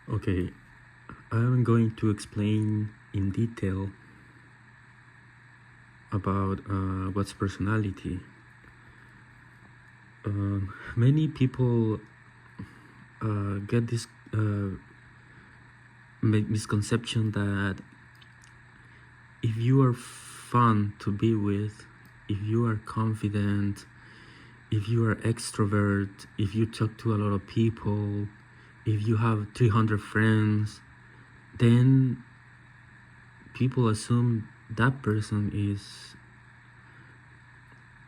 Okay, I'm going to explain in detail about what's personality. Many people get this misconception that if you are fun to be with, if you are confident, if you are extrovert, if you talk to a lot of people, if you have 300 friends, then people assume that person is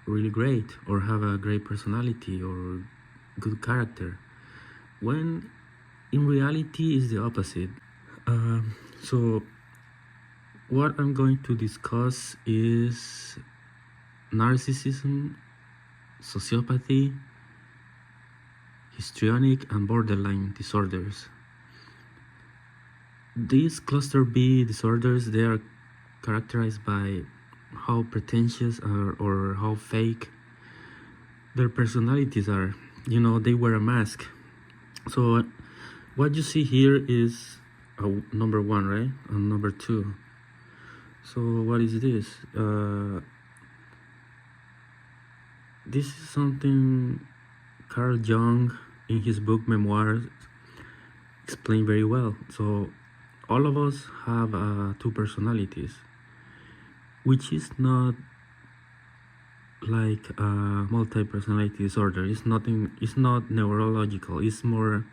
really great or have a great personality or good character, when in reality is the opposite. So what I'm going to discuss is narcissism, sociopathy, histrionic, and borderline disorders. These cluster B disorders, they are characterized by how pretentious or how fake their personalities are. You know, they wear a mask. So what you see here is number one, right? And number two. So what is this? This is something Carl Jung in his book Memoirs explained very well. So all of us have two personalities, which is not like multi-personality disorder. It's nothing. It's not neurological. It's more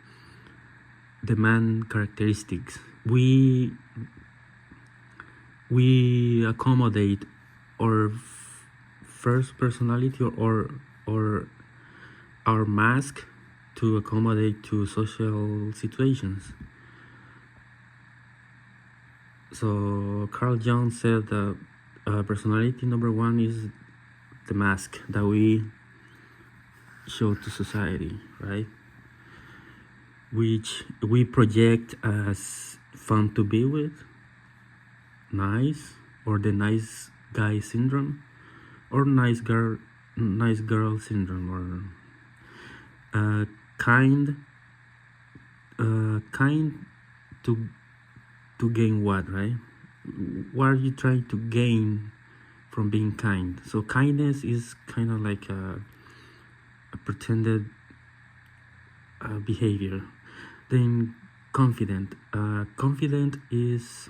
the man characteristics. We accommodate our first personality or our mask to accommodate to social situations. So Carl Jung said that personality number one is the mask that we show to society, right? Which we project as fun to be with, nice, or the nice guy syndrome, or nice girl syndrome, or kind to gain what, right? What are you trying to gain from being kind? So kindness is kind of like a pretended behavior. Then confident. Confident is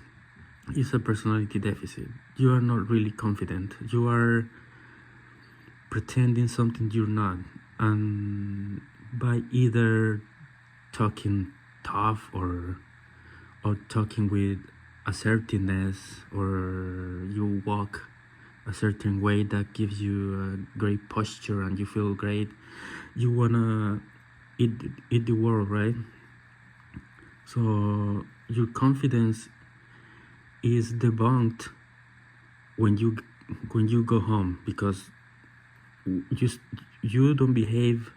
a personality deficit. You are not really confident. You are pretending something you're not, and by either talking tough or talking with assertiveness, or you walk a certain way that gives you a great posture and you feel great, you wanna eat the world, right? So your confidence is debunked when you go home, because you don't behave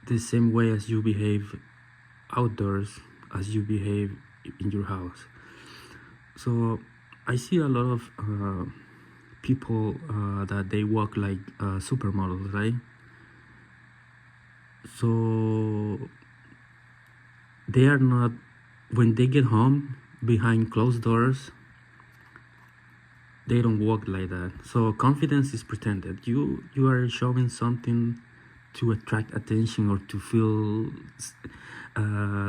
the same way as you behave outdoors as you behave in your house. So I see a lot of people that they walk like supermodels, right? So they are not, when they get home behind closed doors, they don't walk like that. So confidence is pretended. You are showing something to attract attention or to feel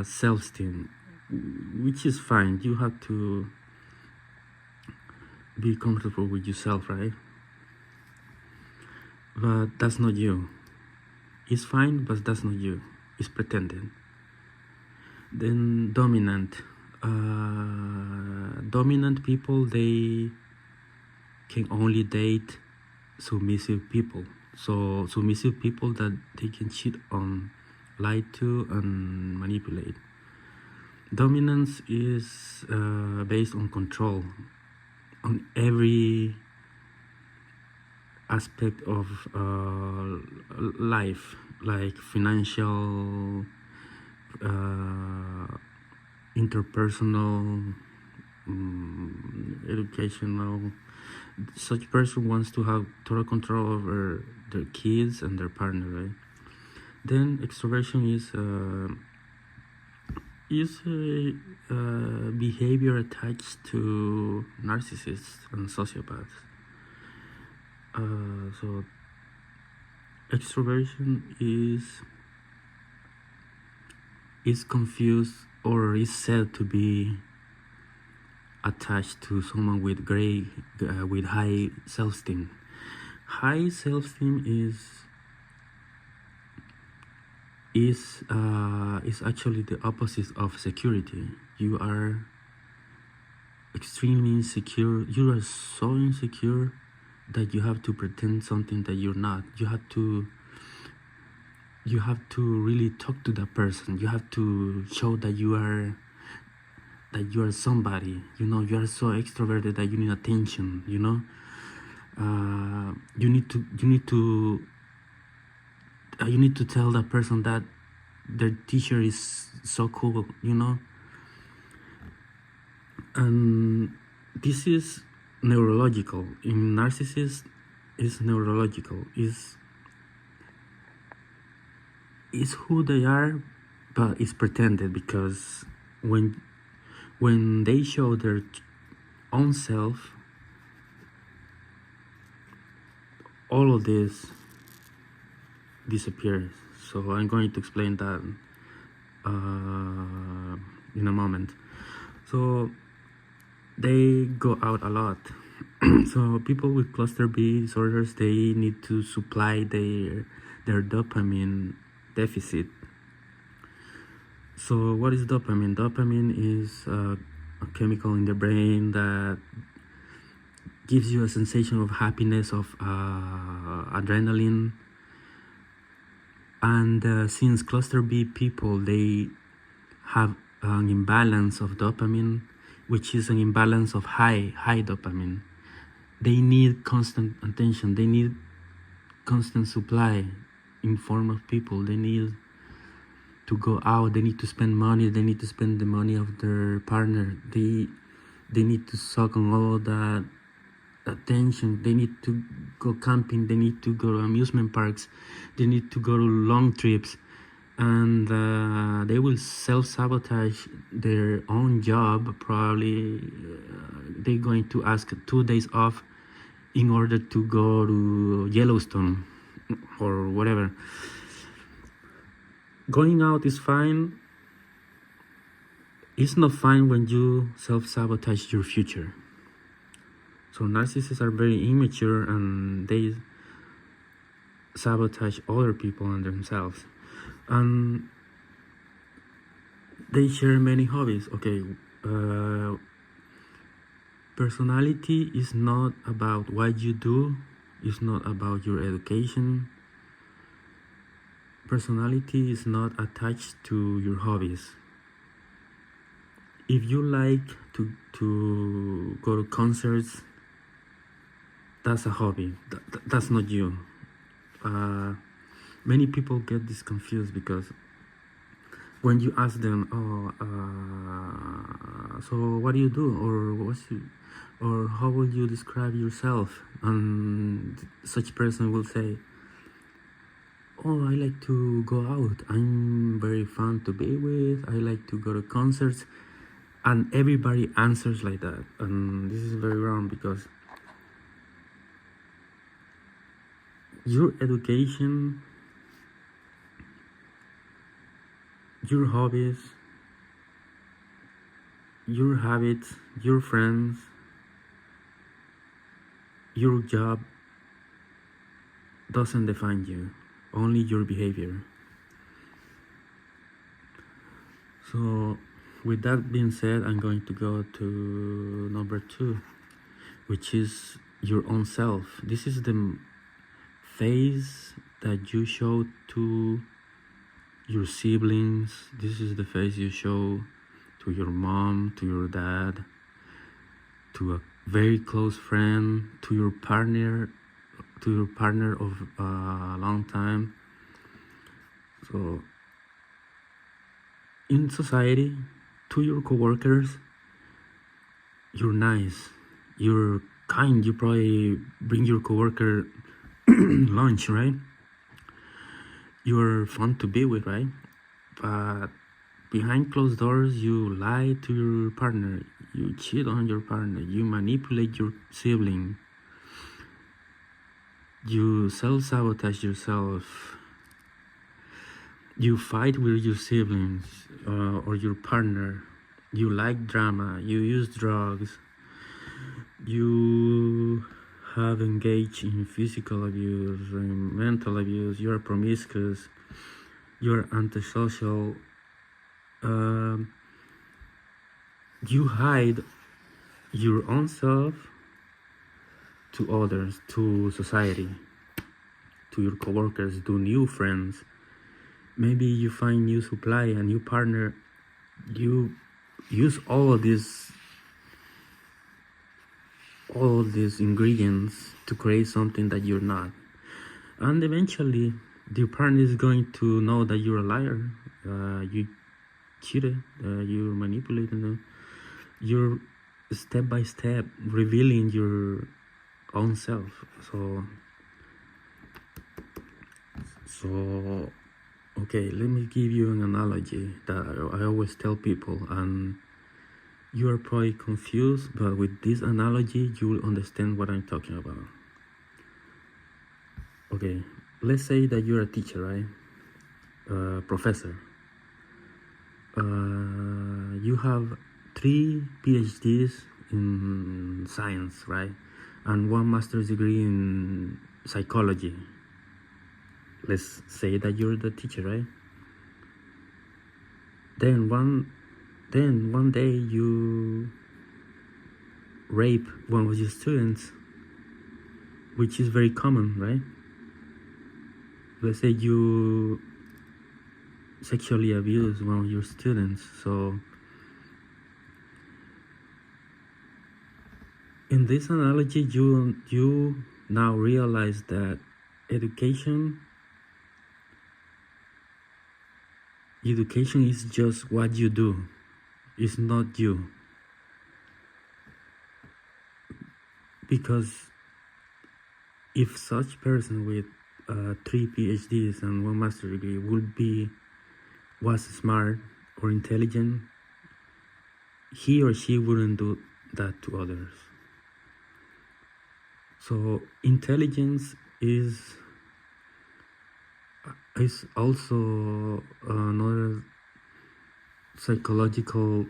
self-esteem, which is fine. You have to be comfortable with yourself, right? But that's not you. It's fine, but that's not you. It's pretended. Then dominant. Dominant people, they can only date submissive people. So submissive people that they can cheat on, lie to, and manipulate. Dominance is based on control on every aspect of life, like financial, interpersonal, educational. Such person wants to have total control over their kids and their partner, right? Then extroversion is is a behavior attached to narcissists and sociopaths. So extroversion is confused or is said to be attached to someone with with high self-esteem. High self-esteem is actually the opposite of security. You are extremely insecure. You are so insecure that you have to pretend something that you're not. You have to really talk to that person. You have to show that you are somebody. You are so extroverted that you need attention. You need to tell that person that their teacher is so cool. And this is neurological. In narcissists, is neurological. Is who they are, but it's pretended, because when they show their own self, all of this disappears. So I'm going to explain that in a moment. So they go out a lot. So people with cluster B disorders, they need to supply their dopamine deficit. So what is dopamine? Dopamine is a chemical in the brain that gives you a sensation of happiness, of adrenaline. And since cluster B people, they have an imbalance of dopamine, which is an imbalance of high dopamine. They need constant attention. They need constant supply in form of people. They need to go out. They need to spend money. They need to spend the money of their partner. They need to suck on all of that attention. They need to go camping. They need to go to amusement parks. They need to go to long trips. And they will self-sabotage their own job. Probably they're going to ask 2 days off in order to go to Yellowstone or whatever. Going out is fine. It's not fine when you self-sabotage your future. So narcissists are very immature, and they sabotage other people and themselves. And they share many hobbies. Okay, personality is not about what you do. It's not about your education. Personality is not attached to your hobbies. If you like to go to concerts, that's a hobby. That's not you. Many people get this confused, because when you ask them, so what do you do, or how would you describe yourself, and such person will say, oh, I like to go out. I'm very fun to be with. I like to go to concerts. And everybody answers like that. And this is very wrong, because your education, your hobbies, your habits, your friends, your job doesn't define you. Only your behavior. So with that being said, I'm going to go to number 2, which is your own self. This is the face that you show to your siblings. This is the face you show to your mom, to your dad, to a very close friend, to your partner of a long time. So in society, to your coworkers, you're nice, you're kind. You probably bring your coworker lunch, right? You're fun to be with, right? But behind closed doors, you lie to your partner, you cheat on your partner, you manipulate your sibling, you self-sabotage yourself, you fight with your siblings or your partner, you like drama, you use drugs, you have engaged in physical abuse, in mental abuse, you are promiscuous, you're antisocial, you hide your own self to others, to society, to your coworkers, to new friends. Maybe you find new supply, a new partner. You use all these ingredients to create something that you're not. And eventually, your partner is going to know that you're a liar. You cheated. You're manipulating them. You're step by step revealing your own self. So okay, let me give you an analogy that I always tell people, and you are probably confused, but with this analogy you will understand what I'm talking about. Okay, let's say that you're a teacher, right? Professor. You have 3 PhDs in science, right? And 1 master's degree in psychology. Let's say that you're the teacher, right? Then one day you rape one of your students, which is very common, right? Let's say you sexually abuse one of your students. So in this analogy, you now realize that education is just what you do. It's not you. Because if such person with 3 PhDs and 1 master's degree was smart or intelligent, he or she wouldn't do that to others. So intelligence is also another psychological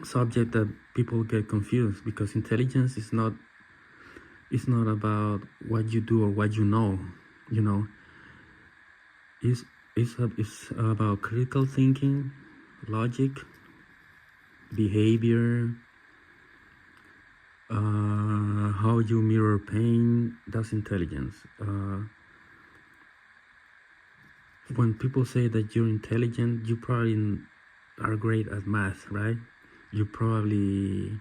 subject that people get confused, because intelligence is not about what you do or what you know. It's about critical thinking, logic, behavior, how you mirror pain. That's intelligence. When people say that you're intelligent, you probably are great at math, right? You probably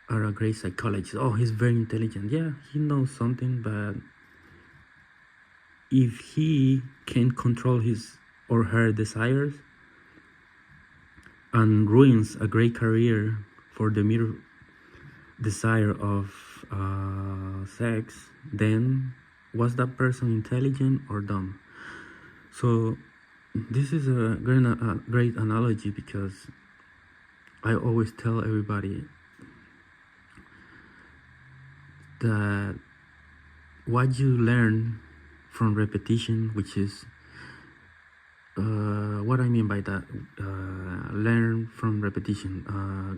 are a great psychologist. Oh, he's very intelligent. Yeah, he knows something, but if he can control his or her desires and ruins a great career for the mere desire of sex, then was that person intelligent or dumb? So this is a great analogy, because I always tell everybody that what you learn from repetition, which is what I mean by that, learn from repetition.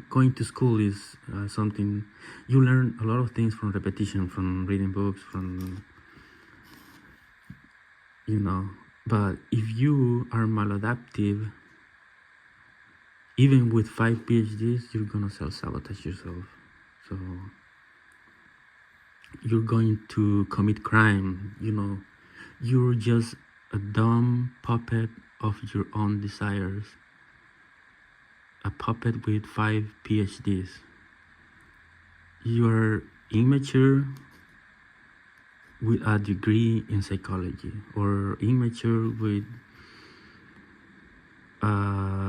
Going to school is something you learn a lot of things from repetition, from reading books, from but if you are maladaptive, even with 5 PhDs, you're gonna self-sabotage yourself. So you're going to commit crime. You're just a dumb puppet of your own desires, a puppet with 5 PhDs. You're immature with a degree in psychology, or immature with a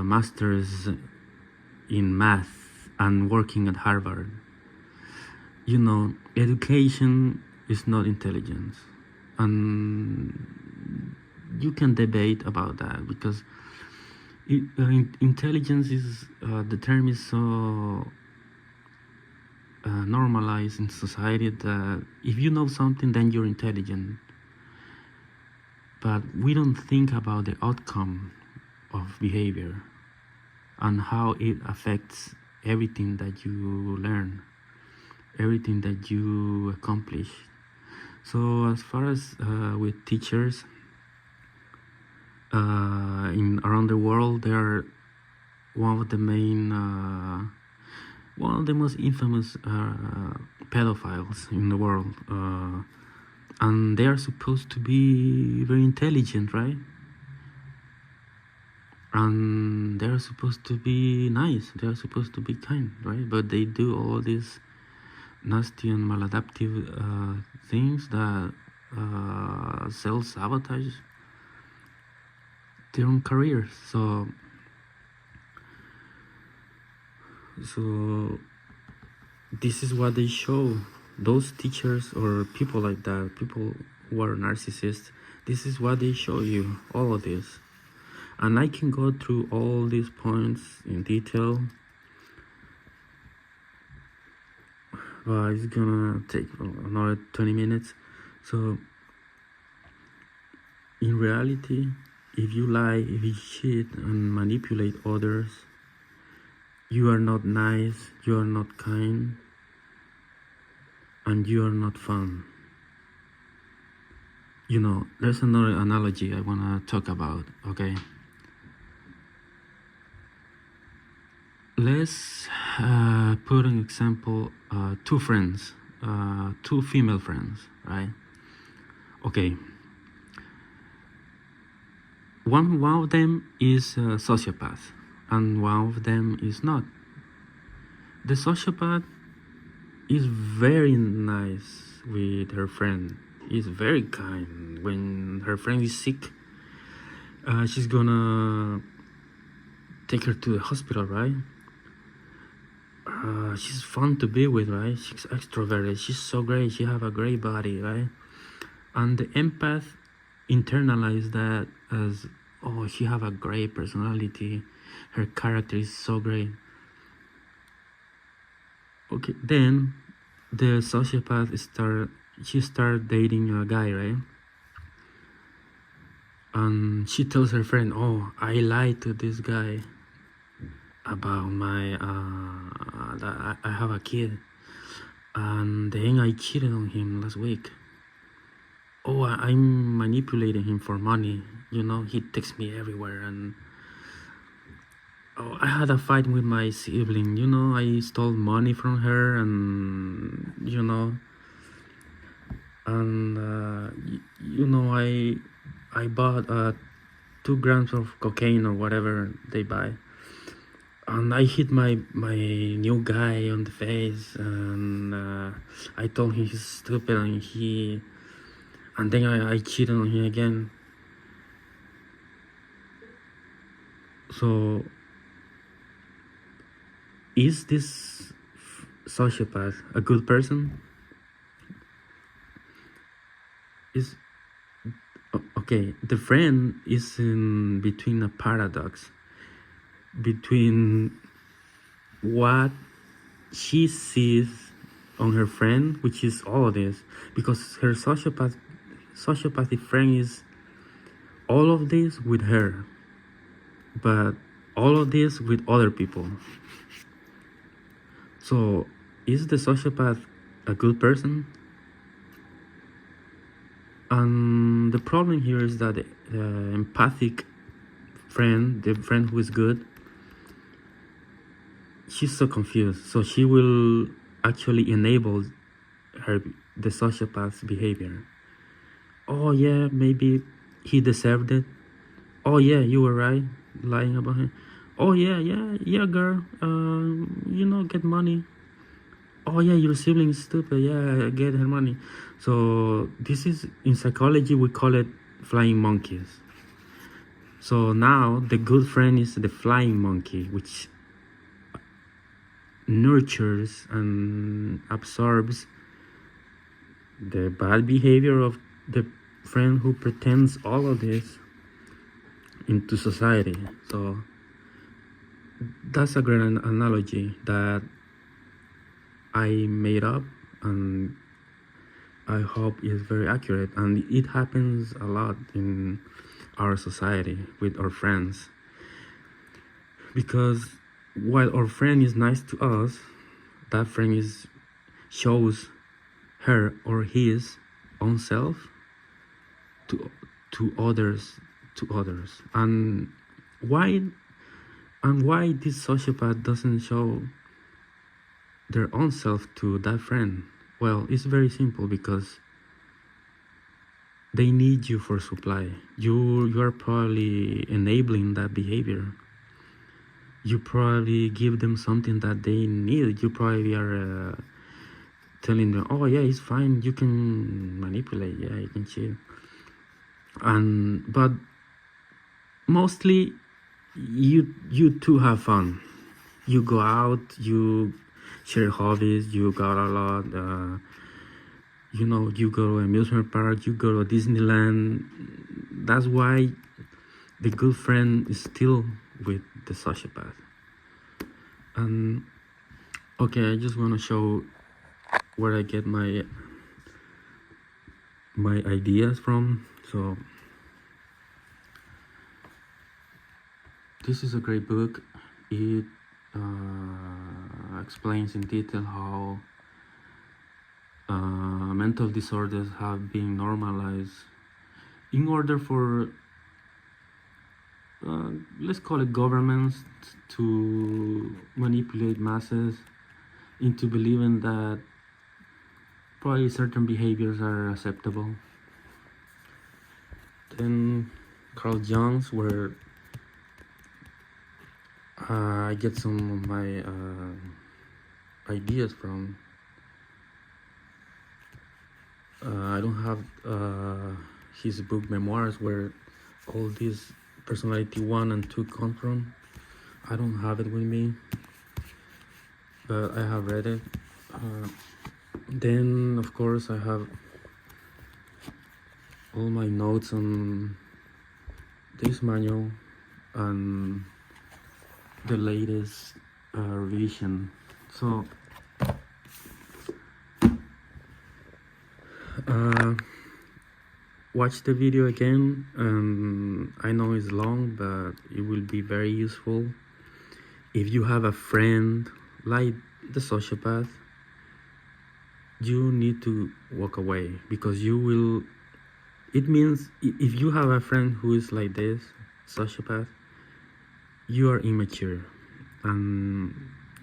master's in math and working at Harvard. Education is not intelligence, and you can debate about that, because Intelligence is the term is so normalized in society that if you know something, then you're intelligent. But we don't think about the outcome of behavior and how it affects everything that you learn, everything that you accomplish. So as far as with teachers in around the world, they are one of the main, one of the most infamous pedophiles in the world, and they are supposed to be very intelligent, right? And they are supposed to be nice. They are supposed to be kind, right? But they do all these nasty and maladaptive things that self-sabotage their own careers. So this is what they show. Those teachers or people like that, people who are narcissists, this is what they show you, all of this. And I can go through all these points in detail, but it's gonna take another 20 minutes. So in reality, if you lie, if you cheat and manipulate others, you are not nice, you are not kind, and you are not fun. You know, there's another analogy I wanna talk about, okay? Let's put an example, two friends, two female friends, right? Okay. One of them is a sociopath and one of them is not. The sociopath is very nice with her friend, is very kind. When her friend is sick, she's gonna take her to the hospital, right? She's fun to be with, right? She's extroverted, she's so great, she have a great body, right? And the empath internalize that as, oh, she have a great personality, her character is so great. Okay, then the sociopath start dating a guy, right? And she tells her friend, oh, I lied to this guy about my that I have a kid, and then I cheated on him last week. Oh, I'm manipulating him for money, you know, he texts me everywhere, and oh, I had a fight with my sibling, you know, I stole money from her, and you know, and you know, I bought 2 grams of cocaine or whatever they buy, and I hit my new guy on the face, and I told him he's stupid, and then I cheated on him again. So is this sociopath a good person? Is okay, the friend is in between a paradox between what she sees on her friend, which is all of this, because her sociopathic friend is all of this with her, but all of this with other people. So is the sociopath a good person? And the problem here is that the empathic friend, the friend who is good, she's so confused. So she will actually enable the sociopath's behavior. Oh yeah, maybe he deserved it. Oh yeah, you were right, lying about him. Oh yeah, girl, you know, get money. Oh yeah, your sibling is stupid, yeah, get her money. So this is, in psychology we call it flying monkeys. So now the good friend is the flying monkey, which nurtures and absorbs the bad behavior of the friend who pretends all of this into society. So that's a great analogy that I made up, and I hope is very accurate. And it happens a lot in our society with our friends, because while our friend is nice to us, that friend shows her or his own self to others. And why this sociopath doesn't show their own self to that friend? Well, it's very simple, because they need you for supply. You are probably enabling that behavior. You probably give them something that they need. You probably are telling them, oh yeah, it's fine, you can manipulate, yeah, you can cheat. But mostly you too have fun. You go out, you share hobbies, you go out a lot, you go to amusement park, you go to Disneyland. That's why the good friend is still with the sociopath. And okay, I just want to show where I get my ideas from. So this is a great book. It explains in detail how mental disorders have been normalized in order for let's call it governments to manipulate masses into believing that probably certain behaviors are acceptable. Then Carl Jung's, where I get some of my ideas from. I don't have his book Memoirs, where all these personality 1 and 2 come from. I don't have it with me, but I have read it. Then of course I have all my notes on this manual and the latest revision. So watch the video again. I know it's long, but it will be very useful. If you have a friend like the sociopath, you need to walk away, because it means if you have a friend who is like this sociopath, you are immature and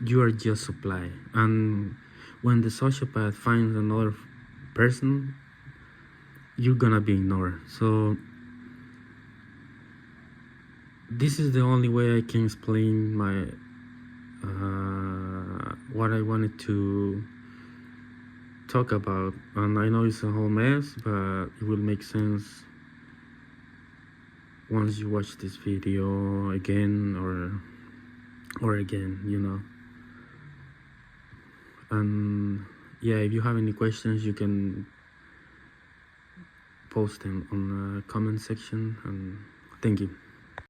you are just supply. And when the sociopath finds another person, you're gonna be ignored. So this is the only way I can explain my what I wanted to talk about. And I know it's a whole mess, but it will make sense once you watch this video again or again, And yeah, if you have any questions, you can post them on the comment section. And thank you.